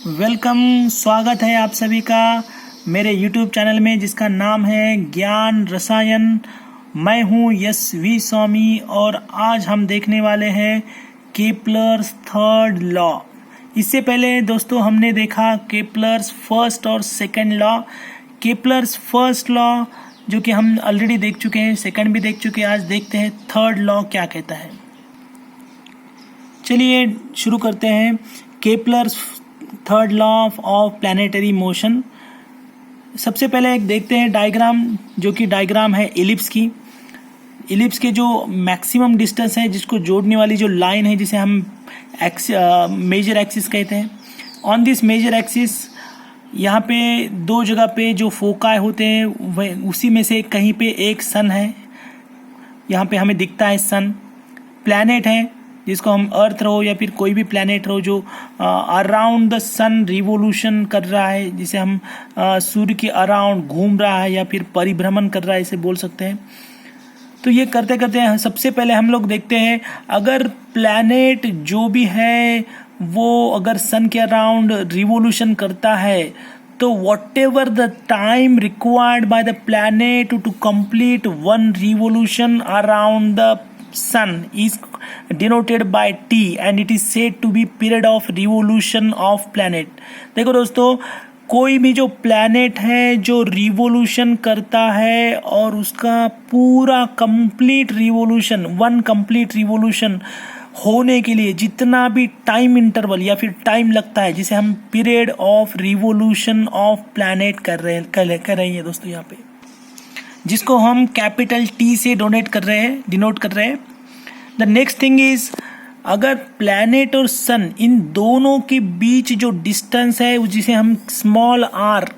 Welcome, स्वागत है आप सभी का मेरे YouTube चैनल में जिसका नाम है ज्ञान रसायन। मैं हूँ यस वी स्वामी और आज हम देखने वाले हैं केपलर्स थर्ड लॉ। इससे पहले दोस्तों हमने देखा केपलर्स फर्स्ट और second law. Kepler's first law जो कि हम ऑलरेडी देख चुके हैं, सेकंड भी देख चुके हैं। आज देखते हैं थर्ड लॉ क्या कहता है। चलिए शुरू करते हैं। Kepler's third law of planetary motion. सबसे पहले एक देखते हैं डायग्राम, जो कि डायग्राम है इलिप्स की। इलिप्स के जो मैक्सिमम डिस्टेंस है, जिसको जोड़ने वाली जो लाइन है, जिसे हम मेजर एक्सिस कहते हैं। ऑन दिस मेजर एक्सिस यहाँ पे दो जगह पे जो फोकाई होते हैं वह उसी में से कहीं पे एक सन है। यहाँ पे हमें दिखता है सन। प्लैनेट है जिसको हम अर्थ रहो या फिर कोई भी प्लैनेट रहो जो अराउंड द सन रिवोल्यूशन कर रहा है, जिसे हम सूर्य के अराउंड घूम रहा है या फिर परिभ्रमण कर रहा है, इसे बोल सकते हैं। तो ये करते करते सबसे पहले हम लोग देखते हैं, अगर प्लैनेट जो भी है वो अगर सन के अराउंड रिवोल्यूशन करता है तो whatever the time required by the planet to complete one revolution around the sun is denoted by T and it is said to be period of revolution of planet। देखो दोस्तों, कोई भी जो planet है जो रिवोल्यूशन करता है और उसका पूरा complete revolution, one complete revolution होने के लिए जितना भी टाइम इंटरवल या फिर टाइम लगता है, जिसे हम period of revolution of planet कर रहे हैं दोस्तों, यहाँ पे जिसको हम कैपिटल टी से डिनोट कर रहे हैं। द नेक्स्ट थिंग इज, अगर प्लैनेट और सन इन दोनों के बीच जो डिस्टेंस है, जिसे हम स्मॉल आर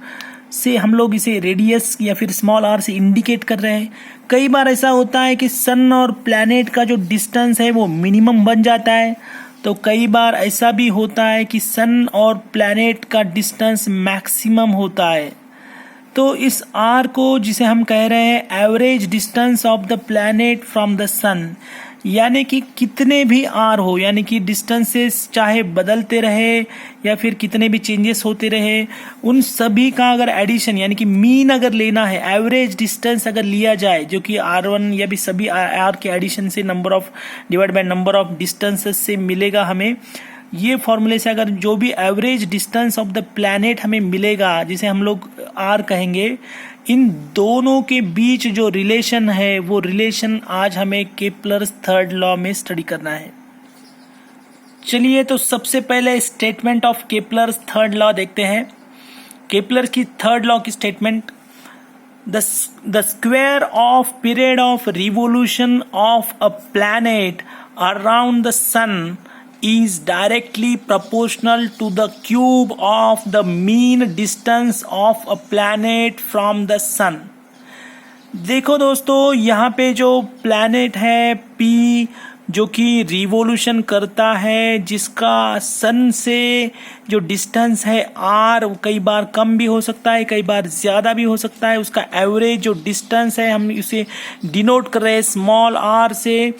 से हम लोग इसे रेडियस या फिर स्मॉल आर से इंडिकेट कर रहे हैं। कई बार ऐसा होता है कि सन और प्लैनेट का जो डिस्टेंस है वो मिनिमम बन जाता है, तो कई बार ऐसा भी होता है कि सन और प्लैनेट का डिस्टेंस मैक्सिमम होता है। तो इस आर को, जिसे हम कह रहे हैं average distance of the planet from the sun, यानी कि कितने भी आर हो, यानी कि डिस्टेंसेस चाहे बदलते रहे या फिर कितने भी चेंजेस होते रहे, उन सभी का अगर एडिशन यानी कि मीन अगर लेना है, एवरेज डिस्टेंस अगर लिया जाए, जो कि R1 या भी सभी आर के एडिशन से number of divide by number of distances से मिलेगा हमें। ये फॉर्मूले से अगर जो भी average distance of the planet हमें मिलेगा, जिसे हम लोग आर कहेंगे, इन दोनों के बीच जो रिलेशन है वो रिलेशन आज हमें केपलर्स थर्ड लॉ में स्टडी करना है। चलिए तो सबसे पहले statement of Kepler's third law देखते हैं। केपलर की थर्ड लॉ की statement, the square of period of revolution of a planet around the sun is directly proportional to the cube of the mean distance of a planet from the sun। देखो दोस्तों, यहाँ पे जो planet है P, जो कि revolution करता है, जिसका सन से जो डिस्टेंस है R, कई बार कम भी हो सकता है, कई बार ज़्यादा भी हो सकता है। उसका एवरेज जो डिस्टेंस है हम इसे डिनोट कर रहे हैं स्मॉल r से,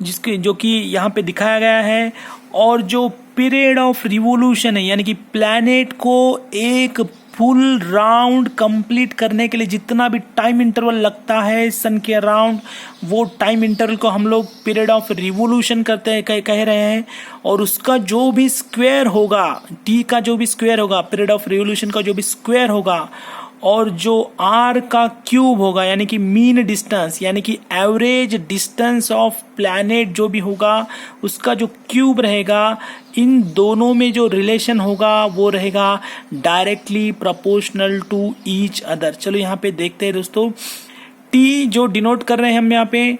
जिसके जो कि यहाँ पे दिखाया गया है। और जो पीरियड ऑफ रिवोल्यूशन है, यानी कि प्लैनेट को एक फुल राउंड कंप्लीट करने के लिए जितना भी टाइम इंटरवल लगता है सन के अराउंड, वो टाइम इंटरवल को हम लोग पीरियड ऑफ रिवोल्यूशन करते हैं कह रहे हैं। और उसका जो भी स्क्वायर होगा, टी का जो भी स्क्वायर होगा, पीरियड ऑफ रिवोल्यूशन का जो भी स्क्वायर होगा, और जो आर का क्यूब होगा, यानी कि मीन डिस्टेंस, यानी कि एवरेज डिस्टेंस ऑफ प्लैनेट जो भी होगा उसका जो क्यूब रहेगा, इन दोनों में जो रिलेशन होगा वो रहेगा directly proportional to each other. चलो यहाँ पे देखते हैं दोस्तों, टी जो डिनोट कर रहे हैं हम यहाँ पे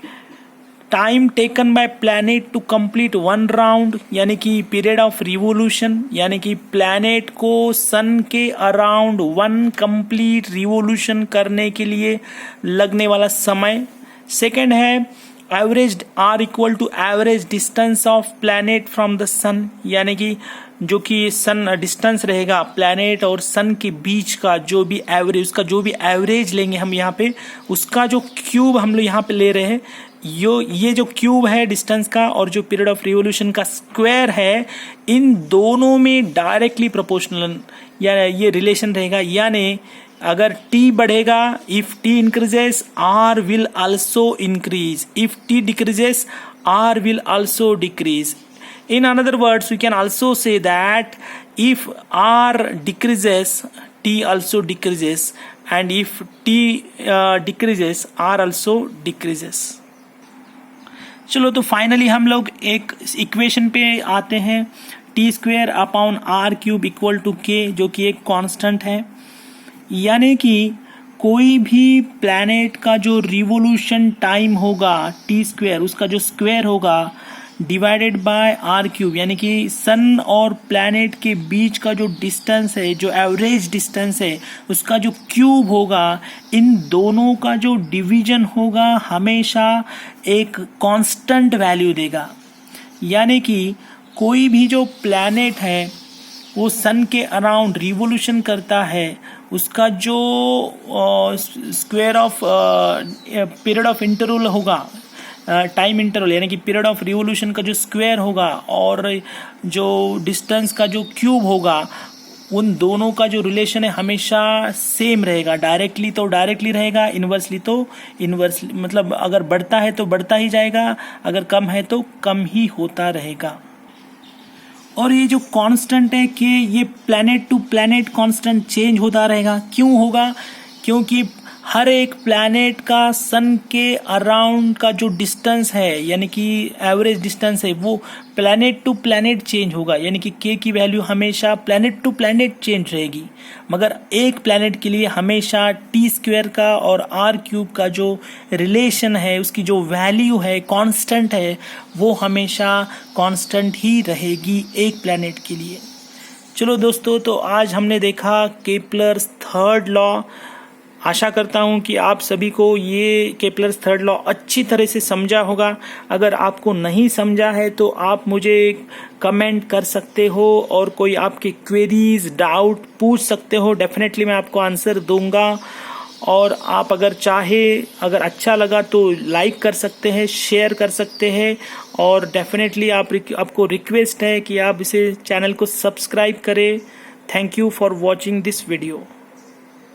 time taken by planet to complete one round, यानी कि पीरियड ऑफ रिवोल्यूशन, यानी कि प्लैनेट को सन के अराउंड वन कंप्लीट रिवोल्यूशन करने के लिए लगने वाला समय। सेकंड है average R equal to average distance of planet from the sun, यानी कि जो कि सन डिस्टेंस रहेगा प्लैनेट और सन के बीच का जो भी एवरेज, उसका जो भी एवरेज लेंगे हम यहाँ पे, उसका जो क्यूब हम लोग यहाँ पे ले रहे हैं, ये जो क्यूब है डिस्टेंस का और जो पीरियड ऑफ रिवोल्यूशन का स्क्वायर है, इन दोनों में डायरेक्टली प्रोपोर्शनल या ये रिलेशन रहेगा। यानी अगर t बढ़ेगा, if t increases r will also increase, if t decreases r will also decrease. In other words, we can also say that if r decreases, t also decreases, and if t decreases, r also decreases. चलो तो finally हम लोग एक equation पे आते हैं, T square upon R cube equal to K, जो कि एक कांस्टेंट है। यानी कि कोई भी प्लैनेट का जो रिवोल्यूशन टाइम होगा टी स्क्वेयर, उसका जो स्क्वायर होगा डिवाइडेड बाय आर क्यूब, यानी कि सन और प्लैनेट के बीच का जो डिस्टेंस है, जो एवरेज डिस्टेंस है, उसका जो क्यूब होगा, इन दोनों का जो डिवीजन होगा हमेशा एक कांस्टेंट वैल्यू देगा। यानी कि कोई भी जो प्लैनेट है वो सन के अराउंड रिवोल्यूशन करता है, उसका जो square of period of interval होगा, टाइम इंटरवल, यानी कि पीरियड ऑफ रिवोल्यूशन का जो स्क्वायर होगा और जो डिस्टेंस का जो क्यूब होगा, उन दोनों का जो रिलेशन है हमेशा सेम रहेगा। डायरेक्टली तो डायरेक्टली रहेगा, इन्वर्सली तो इन्वर्सली, मतलब अगर बढ़ता है तो बढ़ता ही जाएगा, अगर कम है तो कम ही होता रहेगा। और ये जो कांस्टेंट है कि ये planet to planet constant change होता रहेगा। क्यों होगा? क्योंकि हर एक प्लैनेट का सन के अराउंड का जो डिस्टेंस है, यानी कि एवरेज डिस्टेंस है, वो प्लैनेट टू प्लैनेट चेंज होगा। यानी कि के की वैल्यू हमेशा प्लैनेट टू प्लैनेट चेंज रहेगी, मगर एक प्लैनेट के लिए हमेशा टी स्क्वायर का और आर क्यूब का जो रिलेशन है, उसकी जो वैल्यू है, कांस्टेंट है, वो हमेशा कांस्टेंट ही रहेगी एक प्लैनेट के लिए। चलो दोस्तों, तो आज हमने देखा केपलर्स थर्ड लॉ। आशा करता हूँ कि आप सभी को ये केपलर्स थर्ड लॉ अच्छी तरह से समझा होगा। अगर आपको नहीं समझा है तो आप मुझे कमेंट कर सकते हो और कोई आपके क्वेरीज, डाउट पूछ सकते हो। डेफिनेटली मैं आपको आंसर दूंगा। और आप अगर चाहे, अगर अच्छा लगा तो लाइक कर सकते हैं, शेयर कर सकते हैं, और डेफिनेटली आपको रिक्वेस्ट है कि आप इसे चैनल को सब्सक्राइब करें। Thank you for watching this video.